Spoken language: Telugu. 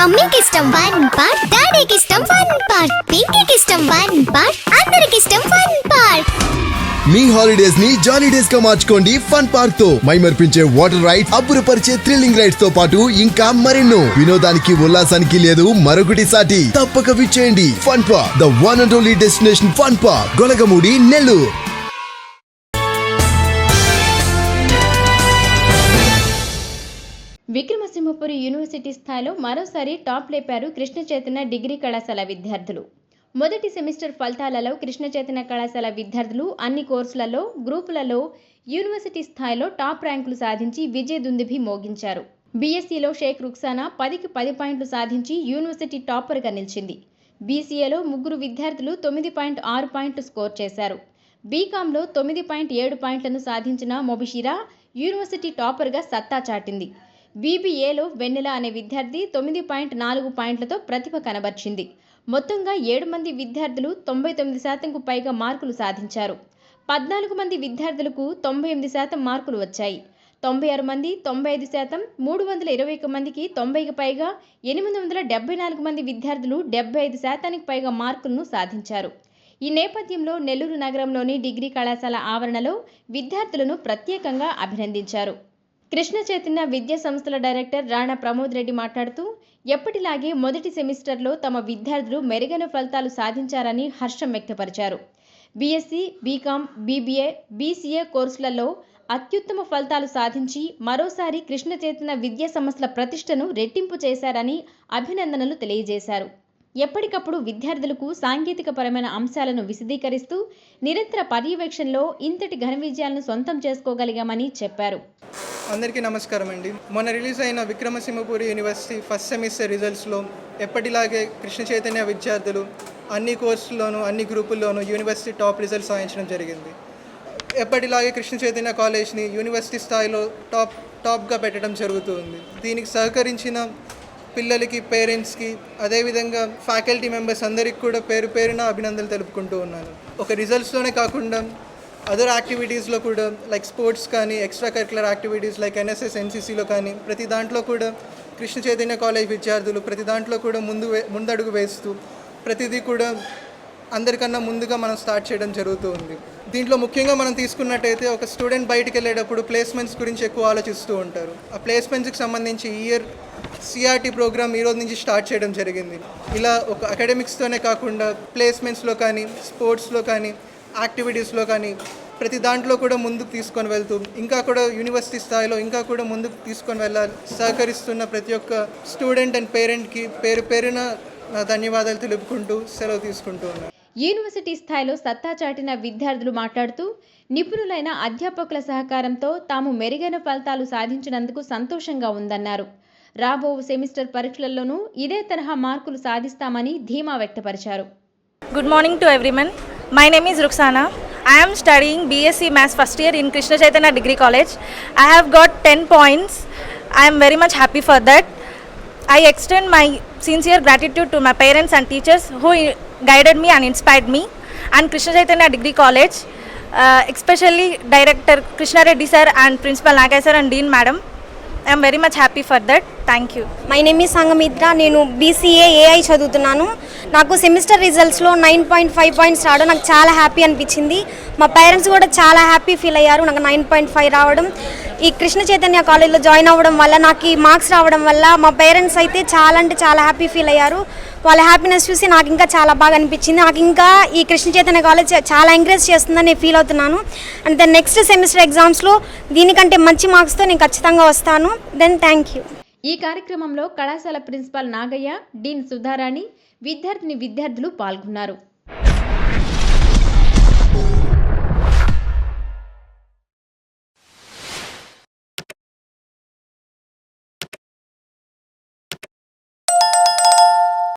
మమ్మీకి ఇష్టం వన్ పార్ట్, డాడీకి ఇష్టం వన్ పార్ట్, పింకీకి ఇష్టం వన్ పార్ట్, అందరికి ఇష్టం వన్ పార్ట్. మీ హాలిడేస్ ని జాలీ డేస్ గా మార్చుకోండి ఫన్ పార్క్ తో. మైమర్పించే వాటర్ రైడ్స్, అబ్బురపరిచే థ్రిల్లింగ్ రైడ్స్ తో పాటు ఇంకా మరెన్నో. వినోదానికి ఉల్లాసానికి లేదు మరొకటి సాటి. తప్పక విచ్చేయండి fun park, the one and only destination fun park, Golagamudi, Nellore. Vikramasimhapuri university స్థాయిలో మరోసారి టాప్ లేపారు కృష్ణ చైతన్య డిగ్రీ కళాశాల విద్యార్థులు. మొదటి సెమిస్టర్ ఫలితాలలో కృష్ణ చైతన్య కళాశాల విద్యార్థులు అన్ని కోర్సులలో, గ్రూపులలో యూనివర్సిటీ స్థాయిలో టాప్ ర్యాంకులు సాధించి విజయదుందుభి మోగించారు. బీఎస్సీలో షేక్ రుక్సానా 10కి 10 పాయింట్లు సాధించి యూనివర్సిటీ టాపర్గా నిలిచింది. బీసీఏలో 3 విద్యార్థులు 9.6 పాయింట్లు స్కోర్ చేశారు. బీకాంలో 9.7 పాయింట్లను సాధించిన మొబిషిరా యూనివర్సిటీ టాపర్గా సత్తా చాటింది. బీబీఏలో వెన్నెల అనే విద్యార్థి 9.4 పాయింట్లతో ప్రతిభ కనబర్చింది. మొత్తంగా 7 మంది విద్యార్థులు 99%కు పైగా మార్కులు సాధించారు. 14 మంది విద్యార్థులకు 98% మార్కులు వచ్చాయి. 96 మంది 95%, 321 మందికి 90కి పైగా, 874 మంది విద్యార్థులు 75%కి పైగా మార్కులను సాధించారు. ఈ నేపథ్యంలో నెల్లూరు నగరంలోని డిగ్రీ కళాశాల ఆవరణలో విద్యార్థులను ప్రత్యేకంగా అభినందించారు. కృష్ణ చైతన్య విద్యా సంస్థల డైరెక్టర్ రాణా ప్రమోద్ రెడ్డి మాట్లాడుతూ, ఎప్పటిలాగే మొదటి సెమిస్టర్లో తమ విద్యార్థులు మెరుగైన ఫలితాలు సాధించారని హర్షం వ్యక్తపరిచారు. బీఎస్సీ, బీకాం, బీబీఏ, బీసీఏ కోర్సులలో అత్యుత్తమ ఫలితాలు సాధించి మరోసారి కృష్ణ చైతన్య విద్యా సంస్థల ప్రతిష్టను రెట్టింపు చేశారని అభినందనలు తెలియజేశారు. ఎప్పటికప్పుడు విద్యార్థులకు సాంకేతికపరమైన అంశాలను విశదీకరిస్తూ నిరంతర పర్యవేక్షణలో ఇంతటి ఘన విజయాలను సొంతం చేసుకోగలిగామని చెప్పారు. అందరికీ నమస్కారం అండి. మొన్న రిలీజ్ అయిన విక్రమసింహపురి యూనివర్సిటీ ఫస్ట్ సెమిస్టర్ రిజల్ట్స్లో ఎప్పటిలాగే కృష్ణ చైతన్య విద్యార్థులు అన్ని కోర్సుల్లోనూ అన్ని గ్రూపుల్లోనూ యూనివర్సిటీ టాప్ రిజల్ట్స్ సాధించడం జరిగింది. ఎప్పటిలాగే కృష్ణ చైతన్య కాలేజ్ని యూనివర్సిటీ స్థాయిలో టాప్గా పెట్టడం జరుగుతుంది. దీనికి సహకరించిన పిల్లలకి, పేరెంట్స్కి, అదేవిధంగా ఫ్యాకల్టీ మెంబర్స్ అందరికీ కూడా పేరు పేరున అభినందనలు తెలుపుకుంటూ ఉన్నాను. ఒక రిజల్ట్స్లోనే కాకుండా అదర్ యాక్టివిటీస్లో కూడా లైక్ స్పోర్ట్స్ కానీ, extracurricular activities like NSS, ఎన్సీసీలో కానీ ప్రతి దాంట్లో కూడా కృష్ణ చైతన్య కాలేజ్ విద్యార్థులు ప్రతి దాంట్లో కూడా ముందడుగు వేస్తూ ప్రతిదీ కూడా అందరికన్నా ముందుగా మనం స్టార్ట్ చేయడం జరుగుతూ ఉంది. దీంట్లో ముఖ్యంగా మనం తీసుకున్నట్టయితే ఒక స్టూడెంట్ బయటికి వెళ్ళేటప్పుడు ప్లేస్మెంట్స్ గురించి ఎక్కువ ఆలోచిస్తూ ఉంటారు. ఆ ప్లేస్మెంట్స్కి సంబంధించి ఇయర్ సిఆర్టీ ప్రోగ్రామ్ ఈరోజు నుంచి స్టార్ట్ చేయడం జరిగింది. ఇలా ఒక అకాడమిక్స్తోనే కాకుండా ప్లేస్మెంట్స్లో కానీ, స్పోర్ట్స్లో కానీ, యాక్టివిటీస్లో కానీ ప్రతి దాంట్లో కూడా ముందుకు తీసుకొని వెళ్తూ ఇంకా కూడా యూనివర్సిటీ స్థాయిలో ఇంకా కూడా ముందుకు తీసుకొని వెళ్ళాలి. సహకరిస్తున్న ప్రతి ఒక్క స్టూడెంట్ అండ్ పేరెంట్కి పేరు పేరున ధన్యవాదాలు తెలుపుకుంటూ సెలవు తీసుకుంటూ ఉన్నాను. యూనివర్సిటీ స్థాయిలో సత్తా చాటిన విద్యార్థులు మాట్లాడుతూ, నిపుణులైన అధ్యాపకుల సహకారంతో తాము మెరుగైన ఫలితాలు సాధించినందుకు సంతోషంగా ఉందన్నారు. రాబో సెమిస్టర్ పరీక్షలలోనూ ఇదే తరహా మార్కులు సాధిస్తామని ధీమా వ్యక్తపరిచారు. Good morning to everyone. My name is Ruksana. I am studying BSc Maths first year in Krishna Chaitanya Degree College. I have got 10 points. I am very much happy for that. I extend my sincere gratitude to my parents and teachers who guided me and inspired me, and Krishna Chaitanya Degree College, especially Director Krishna Reddy sir and Principal Nagai sir and Dean Madam. I am very much happy for that. Thank you. My name is Sanghamitra. నేను బీసీఏ ఏఐ చదువుతున్నాను. నాకు సెమిస్టర్ రిజల్ట్స్లో 9.5 పాయింట్స్ రావడం నాకు చాలా హ్యాపీ అనిపించింది. మా పేరెంట్స్ కూడా చాలా హ్యాపీ ఫీల్ అయ్యారు నాకు 9.5 రావడం. ఈ కృష్ణ చైతన్య కాలేజ్లో జాయిన్ అవ్వడం వల్ల, నాకు ఈ మార్క్స్ రావడం వల్ల మా పేరెంట్స్ అయితే చాలా అంటే చాలా హ్యాపీ ఫీల్ అయ్యారు. వాళ్ళ హ్యాపీనెస్ చూసి నాకు ఇంకా చాలా బాగా అనిపించింది. నాకు ఇంకా ఈ కృష్ణ చైతన్య కాలేజ్ చాలా ఎంకరేజ్ చేస్తుందని నేను ఫీల్ అవుతున్నాను. అండ్ దెన్ నెక్స్ట్ సెమిస్టర్ ఎగ్జామ్స్లో దీనికంటే మంచి మార్క్స్తో నేను ఖచ్చితంగా వస్తాను. Then thank you. ఈ కార్యక్రమంలో కళాశాల ప్రిన్సిపాల్ నాగయ్య, డీన్ సుధారాణి, విద్యార్థులు పాల్గొన్నారు.